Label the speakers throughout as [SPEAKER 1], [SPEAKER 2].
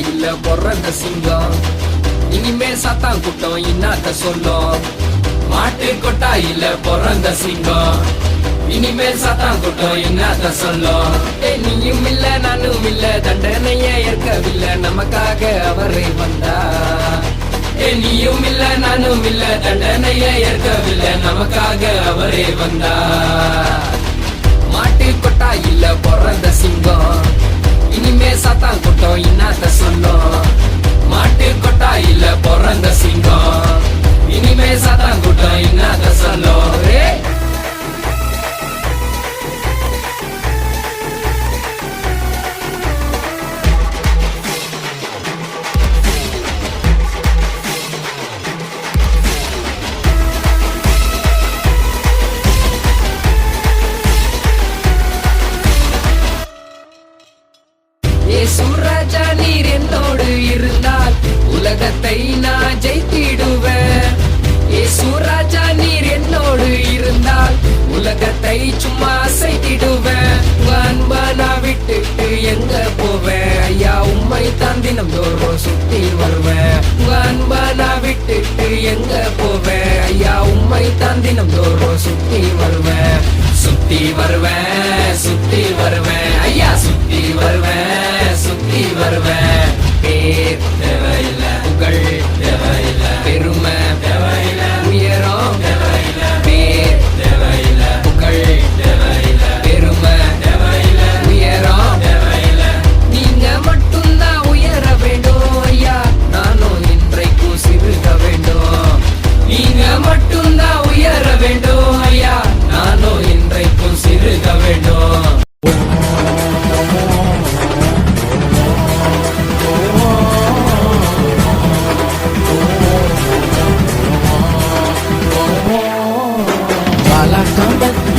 [SPEAKER 1] இல்ல பொறந்த சிங்கம். இனிமே சாத்தான் கூட்டம் இன்னாத்த சொல்லும். மாட்டு கொட்டா இல்ல பொறந்த சிங்கம். இனிமே சாத்தான் கூட்டம் இன்னாத்த சொல்லும். நீயும் இல்ல நானும் இல்ல தண்டனைய ஏற்கவில்லை நமக்காக அவரே வந்தா. நீயும் இல்ல நானும் இல்ல தண்டனைய ஏற்கவில்லை நமக்காக அவரே வந்தா. மாட்டு கொட்டா இல்ல பொறந்த சிங்கம். இனிமே சாத்தான் கூட்டம் இன்னாத்த சொல்லும். மாட்டு கொட்டா இல்ல பொறந்த சிங்கம். இனிமே சாத்தான் கூட்டம் இன்னாத்த சொல்லும். சூராஜா நீர் என்னோடு இருந்தால் உலகத்தை நான் ஜெயித்திடுவேன். சூராஜா நீர் என்னோடு இருந்தால் உலகத்தை சும்மா அசைத்திடுவேன். அன்பா நான் விட்டுட்டு எங்க போவேன் ஐயா, உம்மை தான் தினம் தோறும் சுத்தி வருவேன். அன்பா நான் விட்டுட்டு எங்க போவேன் ஐயா, உம்மை தான் தினம் தோறும் சுத்தி வருவேன். சுத்தி வருவேன் சுத்தி வருவேன் ஐயா, சுத்தி வருவேன் சுத்தி வருவேன். பேர் தேவையில்லை, புகழ் தேவையில்லை, பெருமை தேவையில்லை, உயரம் தேவையில்லை. பேர் தேவையில்லை, புகழ் தேவையில்லை, பெருமை தேவையில்லை, உயரம் தேவையில்லை. நீங்க மட்டும்தான் உயர வேண்டும் ஐயா, நானும் இன்றைக்கும் சிறுக வேண்டும். நீங்க மட்டும்தான் உயர வேண்டும் ஐயா, நானும் இன்றைக்கும் சிறுக வேண்டும்.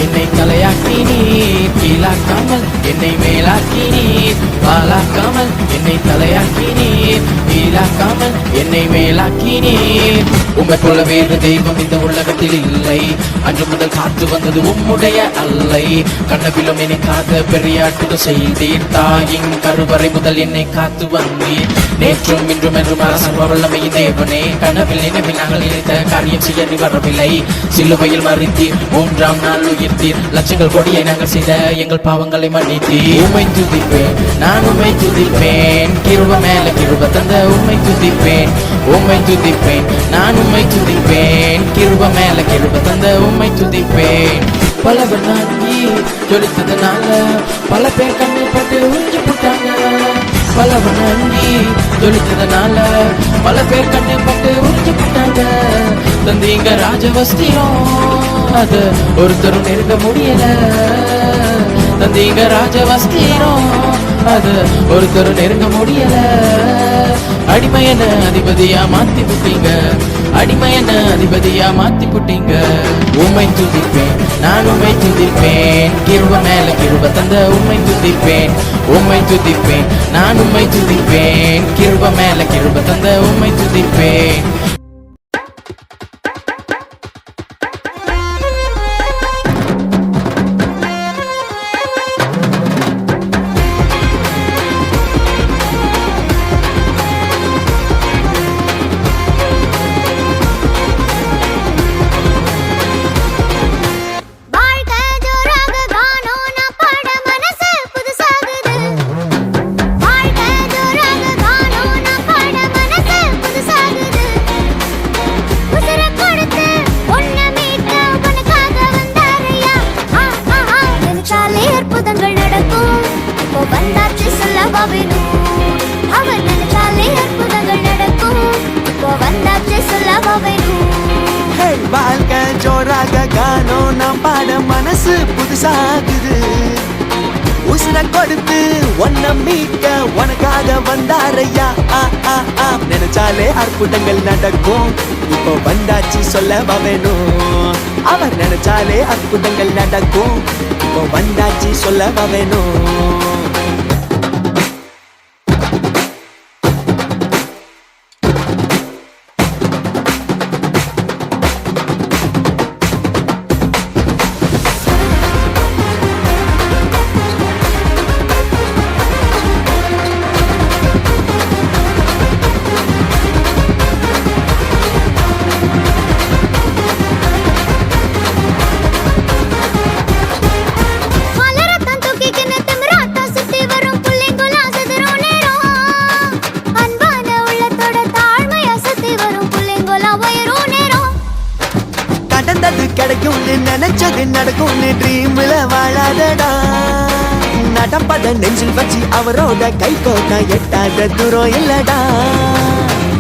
[SPEAKER 2] என்னை தலையாக்கினீர், கீழாக்காமல் என்னை மேலாக்கினீர். பாலாக்காமல் என்னை தலையாக்கினீர், கீழாக்காமல் என்னை மேலாக்கினீர். உம்மை போல வேறு தெய்வம் இந்த உலகத்தில் இல்லை. அன்று முதல் காத்து வந்தது உம்முடைய அல்லை. கனவிலும் என்னை காத்த பெரிய அற்புதம் செய்தீர். தாயின் கருவறை முதல் என்னை காத்து வந்தீர். நேற்றும் இன்றும் என்றும் அரசர்வ வல்லமையின் தேவனே. கனவில் நினைவில் நாங்கள் நினைத்த காரியம் செய்ய நீ வரவில்லை. சிலுவையில் மறித்தீர், மூன்றாம் நாள் உயிர்த்தீர். லட்சங்கள் கோடியை நாங்கள் செய்த எங்கள் பாவங்களை மன்னித்தீர். உம்மை துதிப்பேன், நான் உம்மை துதிப்பேன். கிருபை மேல கிருபை தந்த உம்மை துதிப்பேன். உம்மை துதிப்பேன், நான் உம்மை துதிப்பேன். கிருபை மேல கிருபை தந்த உம்மை துதிப்பேன். பலவர் நாங்கி ஜொலித்ததுனால பல பேர் கண்ணில் பட்டு உறிஞ்சு போட்டாங்க. பலவர் நாங்கி ஜொலித்ததுனால பல பேர் கண்ணில் பட்டு உறிஞ்சு போட்டாங்க. தந்தீங்க ராஜவஸ்திரம், அது ஒருத்தரும் நெருங்க முடியல. தந்தீங்க ராஜவஸ்திரம், அது ஒருத்தரும் நெருங்க முடியல. அடிமையன அதிபதியா மாத்தி புட்டீங்க, அடிமையன அதிபதியா மாத்தி புட்டீங்க. உம்மை துதிப்பேன், நான் உம்மை துதிப்பேன். கிருபை மேல கிருபை தந்த உம்மை துதிப்பேன். உம்மை துதிப்பேன், நான் உம்மை துதிப்பேன். கிருபை மேல கிருபை தந்த உம்மை துதிப்பேன்.
[SPEAKER 3] வாழ்க்கை ஜோராக காணோம் நாம் பாட மனசு புதுசாகுது. உசுர கொடுத்து ஒன்ன மீட்க உனக்காக வந்தாரையா. நினைச்சாலே அற்புதங்கள் நடக்கும். இப்போ வந்தாச்சு சொல்லவா வேணும். அவர் நினைச்சாலே அற்புதங்கள் நடக்கும். இப்போ வந்தாச்சு சொல்லவா வேணும். ட்ரீம்ல வாழாதடா நடப்பத நெஞ்சில் வச்சு அவரோட கை கோட்டா எட்டாத தூரம் இல்லடா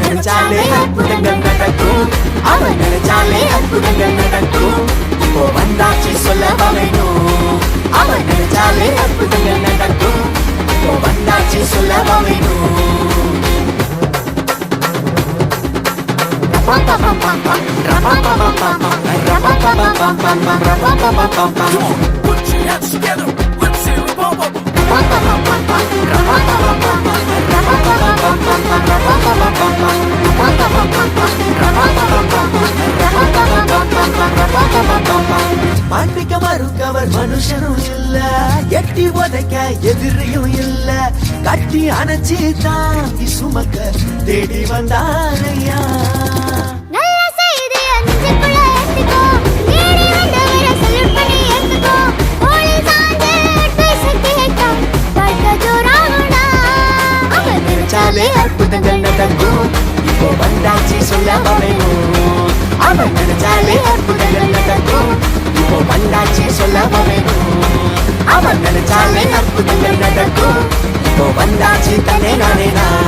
[SPEAKER 3] நினைச்சாலே அற்புதங்கள் நடக்கும் அவன் நினைச்சாலே அற்புதங்கள் நடக்கும் இப்போ வந்தாச்சு சொல்ல வேணும் அவன் நினைச்சாலே அற்புதங்கள் நடக்கும் இப்போ வந்தாச்சு சொல்ல வேணும்
[SPEAKER 1] Put your hands together, let's say it, bum, bum, bum.
[SPEAKER 3] மாட்டிக்க மறுக்கவர் மனுஷனும் இல்ல எட்டி உதைக்க எதிரியும் இல்ல கட்டி அணைச்சி தாங்கி சுமக்க தேடி வந்தாரையா
[SPEAKER 4] நல்ல செய்திய நெஞ்சுக்குள்ள ஏத்திக்கோ தேடி வந்தவரை சல்யூட் பண்ணி ஏத்துக்கோ போலி சாஞ்சு அட்வைஸ் கேட்கும் வாழ்க்கை ஜோராகுடா அவன்
[SPEAKER 3] நினைச்சாலே அற்புதங்கள் நடக்கும் இப்போ வந்தாச்சு சொல்ல வேணும் அவன் நினைச்சாலே அற்புதங்கள் நடக்கும் இப்போ வந்தாச்சு சொல்ல வேணும் அவன் நினைச்சாலே அற்புதங்கள் நடக்கும் இப்போ வந்தாச்சு தன்னே நானே நான்